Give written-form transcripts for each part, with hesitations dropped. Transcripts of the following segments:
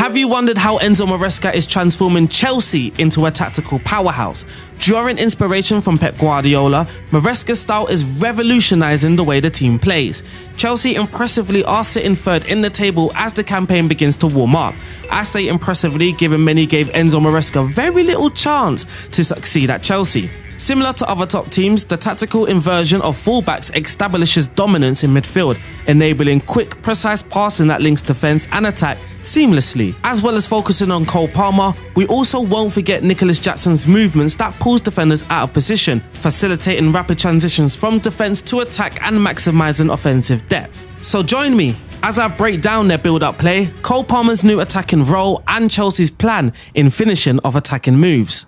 Have you wondered how Enzo Maresca is transforming Chelsea into a tactical powerhouse? Drawing inspiration from Pep Guardiola, Maresca's style is revolutionising the way the team plays. Chelsea impressively are sitting third in the table as the campaign begins to warm up. I say impressively given many gave Enzo Maresca very little chance to succeed at Chelsea. Similar to other top teams, the tactical inversion of fullbacks establishes dominance in midfield, enabling quick, precise passing that links defence and attack seamlessly. As well as focusing on Cole Palmer, we also won't forget Nicholas Jackson's movements that pulls defenders out of position, facilitating rapid transitions from defence to attack and maximising offensive depth. So join me as I break down their build-up play, Cole Palmer's new attacking role and Chelsea's plan in finishing of attacking moves.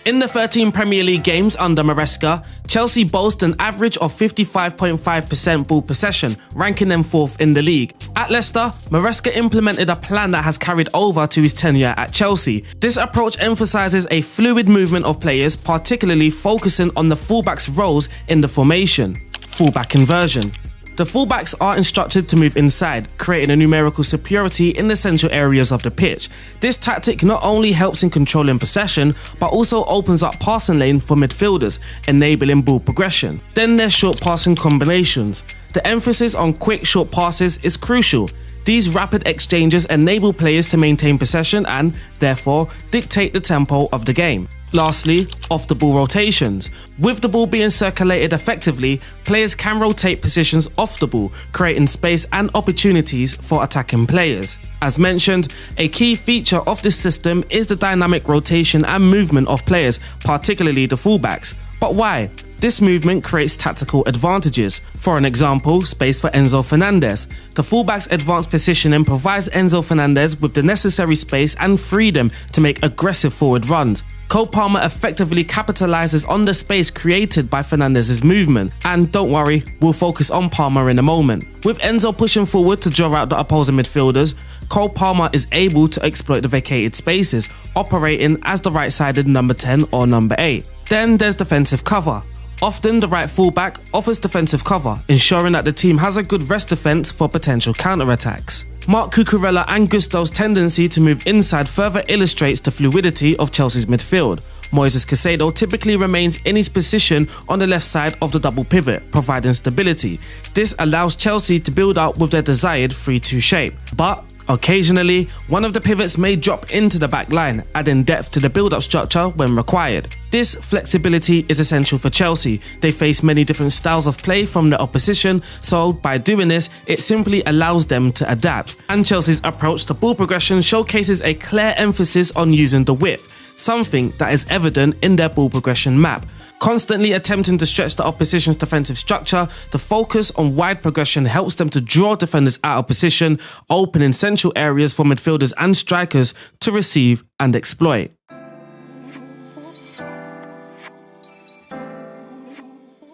In the 13 Premier League games under Maresca, Chelsea boast an average of 55.5% ball possession, ranking them 4th in the league. At Leicester, Maresca implemented a plan that has carried over to his tenure at Chelsea. This approach emphasises a fluid movement of players, particularly focusing on the fullbacks' roles in the formation. Fullback inversion. The fullbacks are instructed to move inside, creating a numerical superiority in the central areas of the pitch. This tactic not only helps in controlling possession, but also opens up passing lane for midfielders, enabling ball progression. Then there's short passing combinations. The emphasis on quick short passes is crucial. These rapid exchanges enable players to maintain possession and, therefore, dictate the tempo of the game. Lastly, off-the-ball rotations. With the ball being circulated effectively, players can rotate positions off the ball, creating space and opportunities for attacking players. As mentioned, a key feature of this system is the dynamic rotation and movement of players, particularly the fullbacks. But why? This movement creates tactical advantages. For an example, space for Enzo Fernandez. The fullback's advanced positioning provides Enzo Fernandez with the necessary space and freedom to make aggressive forward runs. Cole Palmer effectively capitalises on the space created by Fernandez's movement. And don't worry, we'll focus on Palmer in a moment. With Enzo pushing forward to draw out the opposing midfielders, Cole Palmer is able to exploit the vacated spaces, operating as the right-sided number 10 or number 8. Then there's defensive cover. Often the right fullback offers defensive cover, ensuring that the team has a good rest defence for potential counter-attacks. Marc Cucurella and Gusto's tendency to move inside further illustrates the fluidity of Chelsea's midfield. Moises Caicedo typically remains in his position on the left side of the double pivot, providing stability. This allows Chelsea to build up with their desired 3-2 shape. But occasionally, one of the pivots may drop into the back line, adding depth to the build-up structure when required. This flexibility is essential for Chelsea. They face many different styles of play from the opposition, so by doing this, it simply allows them to adapt. And Chelsea's approach to ball progression showcases a clear emphasis on using the width, something that is evident in their ball progression map. Constantly attempting to stretch the opposition's defensive structure, the focus on wide progression helps them to draw defenders out of position, opening central areas for midfielders and strikers to receive and exploit.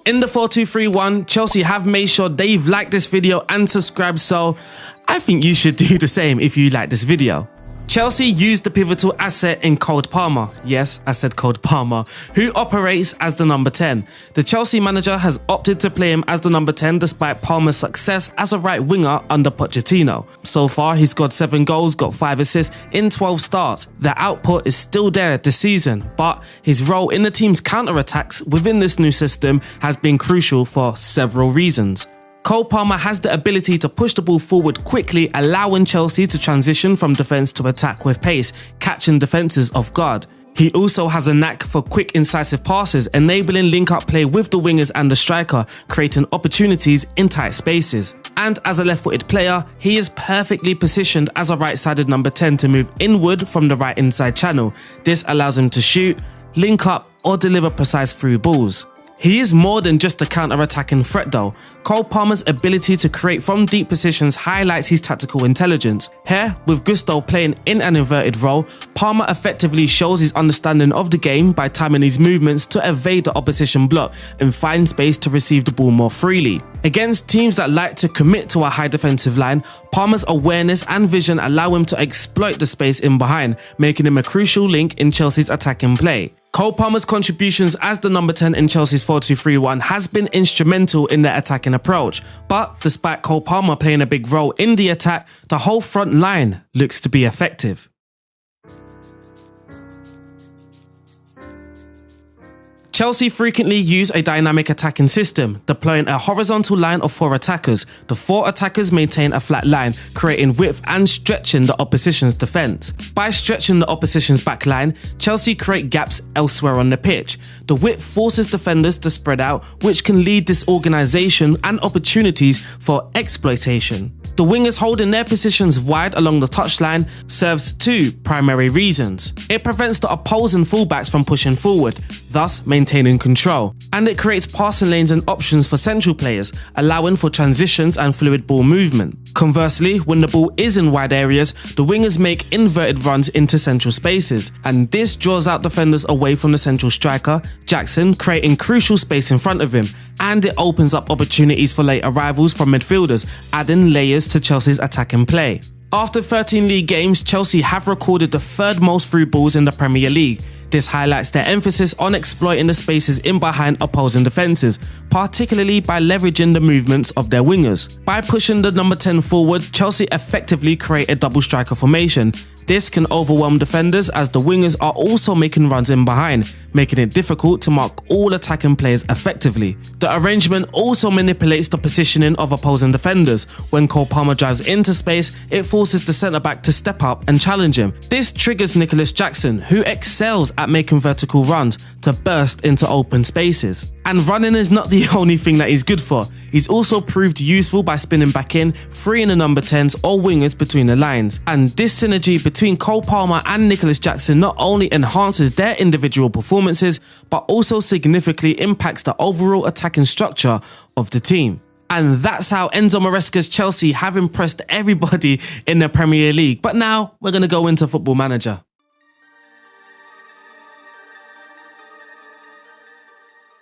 In the 4-2-3-1, Chelsea have made sure they've liked this video and subscribed, so I think you should do the same if you like this video. Chelsea used the pivotal asset in Cole Palmer, yes, I said Cole Palmer, who operates as the number 10. The Chelsea manager has opted to play him as the number 10 despite Palmer's success as a right winger under Pochettino. So far, he's got 7 goals, got 5 assists in 12 starts. The output is still there this season, but his role in the team's counter-attacks within this new system has been crucial for several reasons. Cole Palmer has the ability to push the ball forward quickly, allowing Chelsea to transition from defence to attack with pace, catching defences off guard. He also has a knack for quick, incisive passes, enabling link-up play with the wingers and the striker, creating opportunities in tight spaces. And as a left-footed player, he is perfectly positioned as a right-sided number 10 to move inward from the right inside channel. This allows him to shoot, link up, or deliver precise through balls. He is more than just a counter-attacking threat though. Cole Palmer's ability to create from deep positions highlights his tactical intelligence. Here, with Gusto playing in an inverted role, Palmer effectively shows his understanding of the game by timing his movements to evade the opposition block and find space to receive the ball more freely. Against teams that like to commit to a high defensive line, Palmer's awareness and vision allow him to exploit the space in behind, making him a crucial link in Chelsea's attacking play. Cole Palmer's contributions as the number 10 in Chelsea's 4-2-3-1 has been instrumental in their attacking approach, but despite Cole Palmer playing a big role in the attack, the whole front line looks to be effective. Chelsea frequently use a dynamic attacking system, deploying a horizontal line of 4 attackers. The 4 attackers maintain a flat line, creating width and stretching the opposition's defence. By stretching the opposition's back line, Chelsea create gaps elsewhere on the pitch. The width forces defenders to spread out, which can lead disorganisation and opportunities for exploitation. The wingers holding their positions wide along the touchline serves 2 primary reasons. It prevents the opposing fullbacks from pushing forward, thus maintaining control. And it creates passing lanes and options for central players, allowing for transitions and fluid ball movement. Conversely, when the ball is in wide areas, the wingers make inverted runs into central spaces, and this draws out defenders away from the central striker, Jackson, creating crucial space in front of him, and it opens up opportunities for late arrivals from midfielders, adding layers to Chelsea's attacking play. After 13 league games, Chelsea have recorded the 3rd most through balls in the Premier League. This highlights their emphasis on exploiting the spaces in behind opposing defences, particularly by leveraging the movements of their wingers. By pushing the number 10 forward, Chelsea effectively create a double striker formation. This can overwhelm defenders as the wingers are also making runs in behind, making it difficult to mark all attacking players effectively. The arrangement also manipulates the positioning of opposing defenders. When Cole Palmer drives into space, it forces the centre-back to step up and challenge him. This triggers Nicholas Jackson, who excels at making vertical runs, to burst into open spaces. And running is not the only thing that he's good for. He's also proved useful by spinning back in, freeing the number 10s or wingers between the lines. And this synergy between Cole Palmer and Nicholas Jackson not only enhances their individual performances, but also significantly impacts the overall attacking structure of the team. And that's how Enzo Maresca's Chelsea have impressed everybody in the Premier League. But now we're going to go into Football Manager.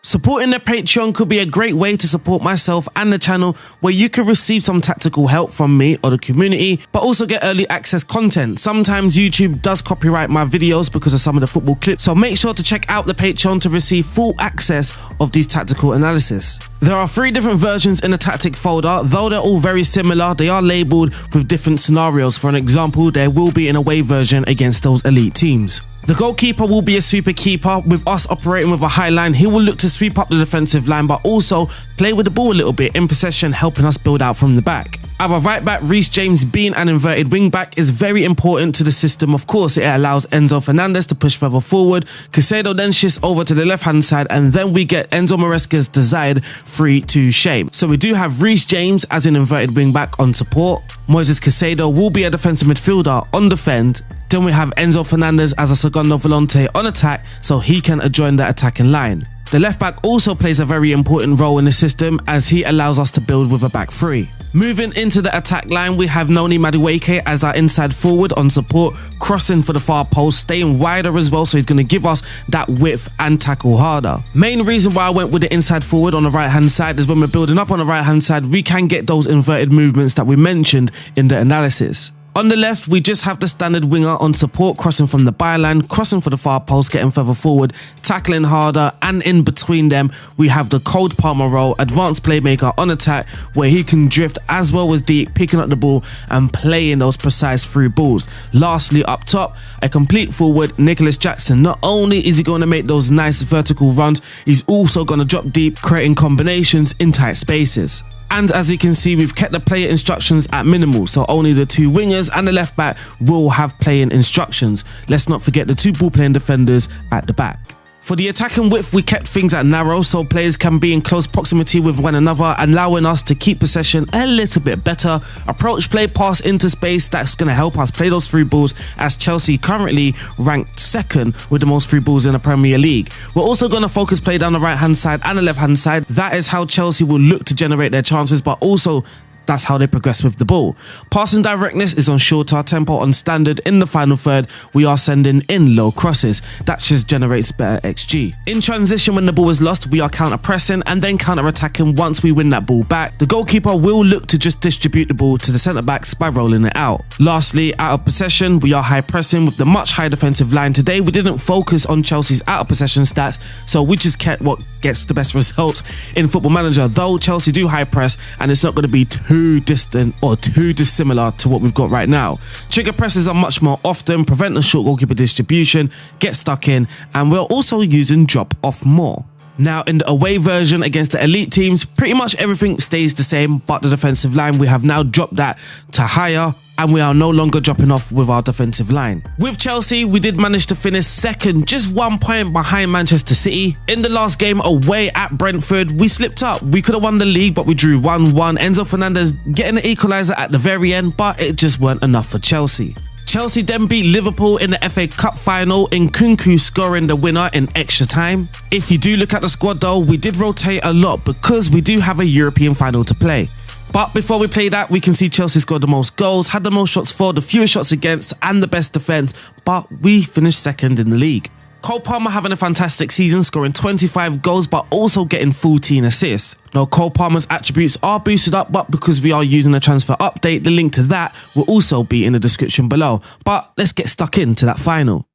Supporting the Patreon could be a great way to support myself and the channel, where you can receive some tactical help from me or the community, but also get early access content. Sometimes YouTube does copyright my videos because of some of the football clips, so make sure to check out the Patreon to receive full access of these tactical analysis. There are 3 different versions in the tactic folder. Though they're all very similar, they are labelled with different scenarios. For an example, there will be an away version against those elite teams. The goalkeeper will be a sweeper keeper. With us operating with a high line, he will look to sweep up the defensive line, but also play with the ball a little bit in possession, helping us build out from the back. Our right back, Reece James, being an inverted wing back, is very important to the system. Of course, it allows Enzo Fernandez to push further forward. Caicedo then shifts over to the left hand side, and then we get Enzo Maresca's desired 3-2 shape. So we do have Reece James as an inverted wing back on support. Moises Caicedo will be a defensive midfielder on defend. Then we have Enzo Fernandez as a segundo volante on attack, so he can join the attacking line. The left back also plays a very important role in the system, as he allows us to build with a back 3. Moving into the attack line, we have Noni Madueke as our inside forward on support, crossing for the far post, staying wider as well, so he's going to give us that width and tackle harder. Main reason why I went with the inside forward on the right hand side is when we're building up on the right hand side, we can get those inverted movements that we mentioned in the analysis. On the left, we just have the standard winger on support, crossing from the byline, crossing for the far post, getting further forward, tackling harder, and in between them, we have the Cole Palmer role, advanced playmaker on attack, where he can drift as well as deep, picking up the ball and playing those precise through balls. Lastly, up top, a complete forward, Nicholas Jackson. Not only is he going to make those nice vertical runs, he's also going to drop deep, creating combinations in tight spaces. And as you can see, we've kept the player instructions at minimal, so only the 2 wingers and the left back will have playing instructions. Let's not forget the 2 ball playing defenders at the back. For the attacking width, we kept things at narrow, so players can be in close proximity with one another, allowing us to keep possession a little bit better. Approach play, pass into space, that's going to help us play those through balls, as Chelsea currently ranked 2nd with the most through balls in the Premier League. We're also going to focus play down the right hand side and the left hand side. That is how Chelsea will look to generate their chances, but also That's how they progress with the ball. Passing directness is on shorter, tempo on standard. In the final third, we are sending in low crosses. That just generates better XG. In transition, when the ball is lost, we are counter-pressing and then counter-attacking once we win that ball back. The goalkeeper will look to just distribute the ball to the centre-backs by rolling it out. Lastly, out of possession, we are high-pressing with the much higher defensive line. Today, we didn't focus on Chelsea's out-of-possession stats, so we just kept what gets the best results in Football Manager, though Chelsea do high-press, and it's not going to be too distant or too dissimilar to what we've got right now. Trigger presses are much more often, prevent the short goalkeeper distribution, get stuck in, and we're also using drop off more. Now in the away version against the elite teams, pretty much everything stays the same, but the defensive line, we have now dropped that to higher, and we are no longer dropping off with our defensive line. With Chelsea, we did manage to finish second, just 1 point behind Manchester City. In the last game away at Brentford, we slipped up. We could have won the league, but we drew 1-1. Enzo Fernandez getting the equaliser at the very end, but it just weren't enough for Chelsea. Chelsea then beat Liverpool in the FA Cup final, Nkunku scoring the winner in extra time. If you do look at the squad though, we did rotate a lot because we do have a European final to play. But before we play that, we can see Chelsea scored the most goals, had the most shots for, the fewest shots against, and the best defence, but we finished second in the league. Cole Palmer having a fantastic season, scoring 25 goals, but also getting 14 assists. Now, Cole Palmer's attributes are boosted up, but because we are using a transfer update, the link to that will also be in the description below. But let's get stuck into that final.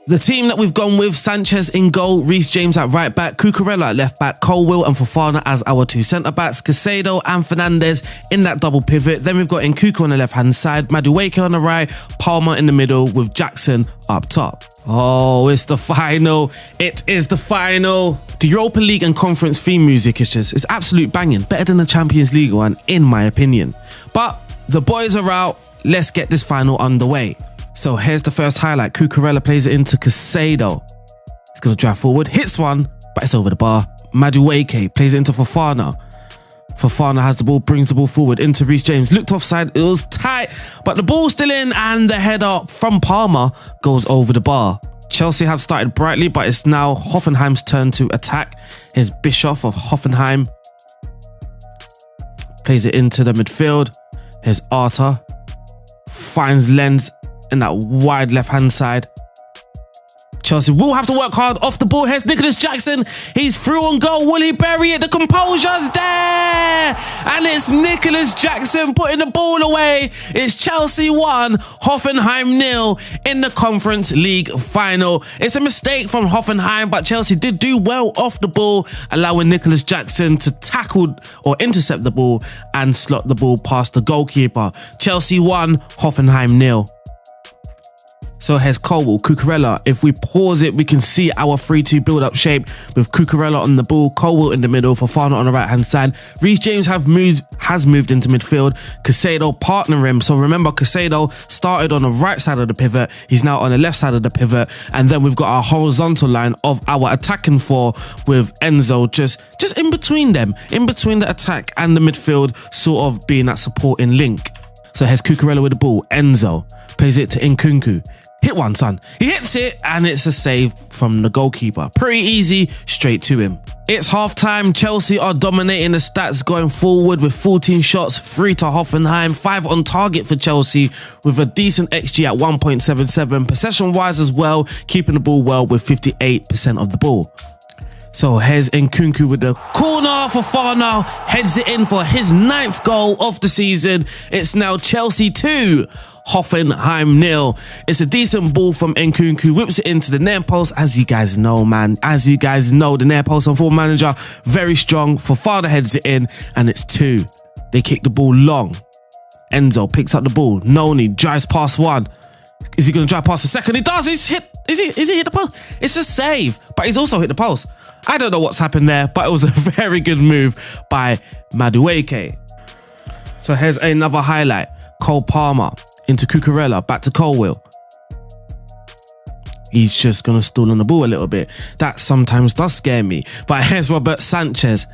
The team that we've gone with: Sanchez in goal, Reece James at right back, Cucurella at left back, Colwill and Fofana as our two centre backs, Caicedo and Fernandez in that double pivot. Then we've got Nkunku on the left hand side, Madueke on the right, Palmer in the middle with Jackson up top. Oh, it's the final. It is the final. The Europa League and Conference theme music is it's absolute banging. Better than the Champions League one, in my opinion. But the boys are out. Let's get this final underway. So here's the first highlight. Cucurella plays it into Caicedo. He's going to drive forward, hits one, but it's over the bar. Madueke plays it into Fofana. Fofana has the ball, brings the ball forward into Reece James. Looked offside, it was tight, but the ball's still in, and the header from Palmer goes over the bar. Chelsea have started brightly, but it's now Hoffenheim's turn to attack. Here's Bischoff of Hoffenheim. Plays it into the midfield. Here's Arta. Finds Lenz in that wide left-hand side. Chelsea will have to work hard off the ball. Here's Nicholas Jackson. He's through on goal. Will he bury it? The composure's there. And it's Nicholas Jackson putting the ball away. It's Chelsea 1, Hoffenheim 0 in the Conference League final. It's a mistake from Hoffenheim, but Chelsea did do well off the ball, allowing Nicholas Jackson to tackle or intercept the ball and slot the ball past the goalkeeper. Chelsea 1, Hoffenheim 0. So here's Colwill, Cucurella. If we pause it, we can see our 3-2 build-up shape with Cucurella on the ball, Colwill in the middle, Fofana on the right-hand side. Reece James has moved into midfield. Caicedo partnering him. So remember, Caicedo started on the right side of the pivot. He's now on the left side of the pivot. And then we've got our horizontal line of our attacking four with Enzo just in between them, in between the attack and the midfield, sort of being that supporting link. So here's Cucurella with the ball. Enzo plays it to Nkunku. Hit one, son. He hits it, and it's a save from the goalkeeper. Pretty easy, straight to him. It's half-time. Chelsea are dominating the stats going forward with 14 shots, 3 to Hoffenheim, 5 on target for Chelsea with a decent XG at 1.77. Possession-wise as well, keeping the ball well with 58% of the ball. So here's Nkunku with the corner. Fofana heads it in for his 9th goal of the season. It's now Chelsea 2, Hoffenheim 0. It's a decent ball from Nkunku, whips it into the near post. As you guys know, man, as you guys know, the near post on Football Manager, very strong. Fofana heads it in, and it's 2. They kick the ball long. Enzo picks up the ball. Noni drives past one. Is he going to drive past the second? He does. He's hit. Is he hit the post? It's a save, but he's also hit the post. I don't know what's happened there, but it was a very good move by Madueke. So here's another highlight. Cole Palmer into Cucurella, back to Colwill. He's just going to stall on the ball a little bit. That sometimes does scare me. But here's Robert Sanchez.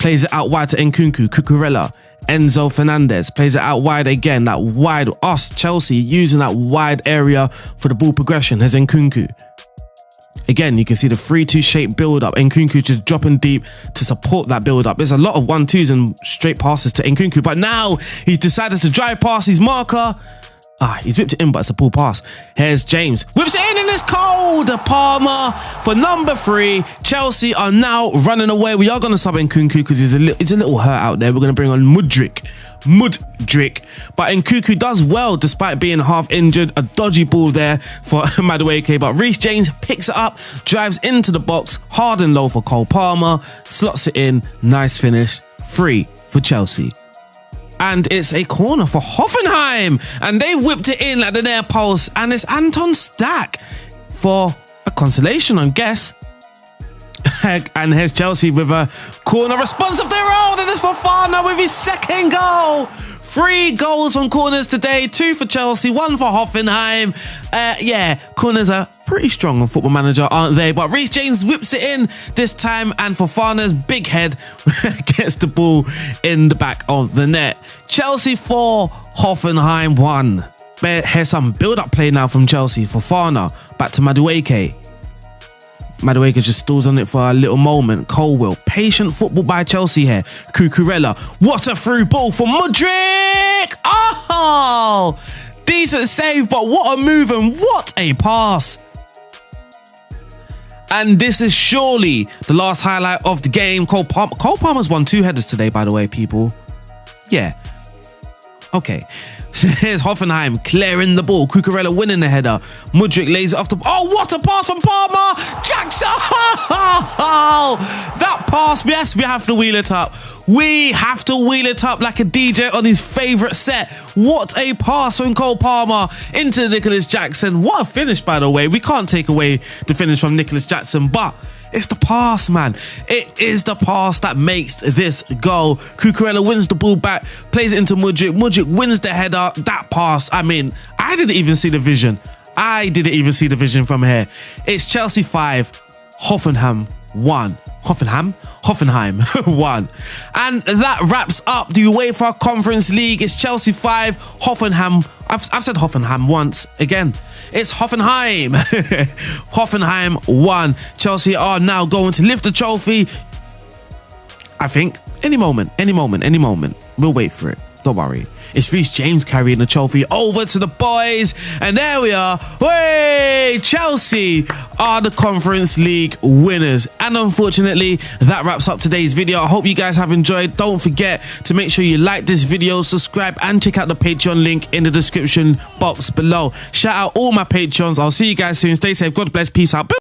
Plays it out wide to Nkunku. Cucurella. Enzo Fernandez plays it out wide again. That wide, us, Chelsea, using that wide area for the ball progression. Here's Nkunku. Again, you can see the 3-2 shape build up. Nkunku just dropping deep to support that build up. There's a lot of 1-2s and straight passes to Nkunku, but now he's decided to drive past his marker. He's whipped it in, but it's a pull pass. Here's James. Whips it in and it's cold. Palmer for number 3. Chelsea are now running away. We are going to sub Nkunku because he's a little hurt out there. We're going to bring on Mudryk. But Nkunku does well despite being half injured. A dodgy ball there for Madueke, but Reece James picks it up, drives into the box, hard and low for Cole Palmer, slots it in, nice finish, 3 for Chelsea. And it's a corner for Hoffenheim, and they whipped it in at the near post, and it's Anton Stack for a consolation, I guess. And here's Chelsea with a corner response of their own, and it's Fofana with his second goal. 3 goals from corners today, 2 for Chelsea, 1 for Hoffenheim. Corners are pretty strong on Football Manager, aren't they? But Reece James whips it in this time, and Fofana's big head gets the ball in the back of the net. Chelsea 4, Hoffenheim 1. Here's some build-up play now from Chelsea. Fofana, back to Madueke. Madueke just stalls on it for a little moment. Colwell, patient football by Chelsea here. Cucurella, what a through ball for Mudryk! Oh! Decent save, but what a move and what a pass. And this is surely the last highlight of the game. Cole Palmer's won 2 headers today, by the way, people. Yeah. Okay. Here's Hoffenheim clearing the ball. Cucurella winning the header. Mudryk lays it off the... Oh, what a pass from Palmer! Jackson! Oh, that pass, yes, we have to wheel it up. We have to wheel it up like a DJ on his favourite set. What a pass from Cole Palmer into Nicholas Jackson. What a finish, by the way. We can't take away the finish from Nicholas Jackson, but... it's the pass, man. It is the pass that makes this goal. Cucurella wins the ball back, plays it into Mudryk. Mudryk wins the header. That pass, I mean, I didn't even see the vision. From here. It's Chelsea 5, Hoffenheim 1. Hoffenheim 1. And that wraps up the UEFA Conference League. It's Chelsea 5, Hoffenheim. I've said Hoffenheim once. Again, it's Hoffenheim. Hoffenheim 1. Chelsea are now going to lift the trophy. I think any moment. We'll wait for it. Don't worry. It's Reece James carrying the trophy over to the boys. And there we are. Hey, Chelsea are the Conference League winners. And unfortunately, that wraps up today's video. I hope you guys have enjoyed. Don't forget to make sure you like this video, subscribe, and check out the Patreon link in the description box below. Shout out all my Patreons. I'll see you guys soon. Stay safe. God bless. Peace out.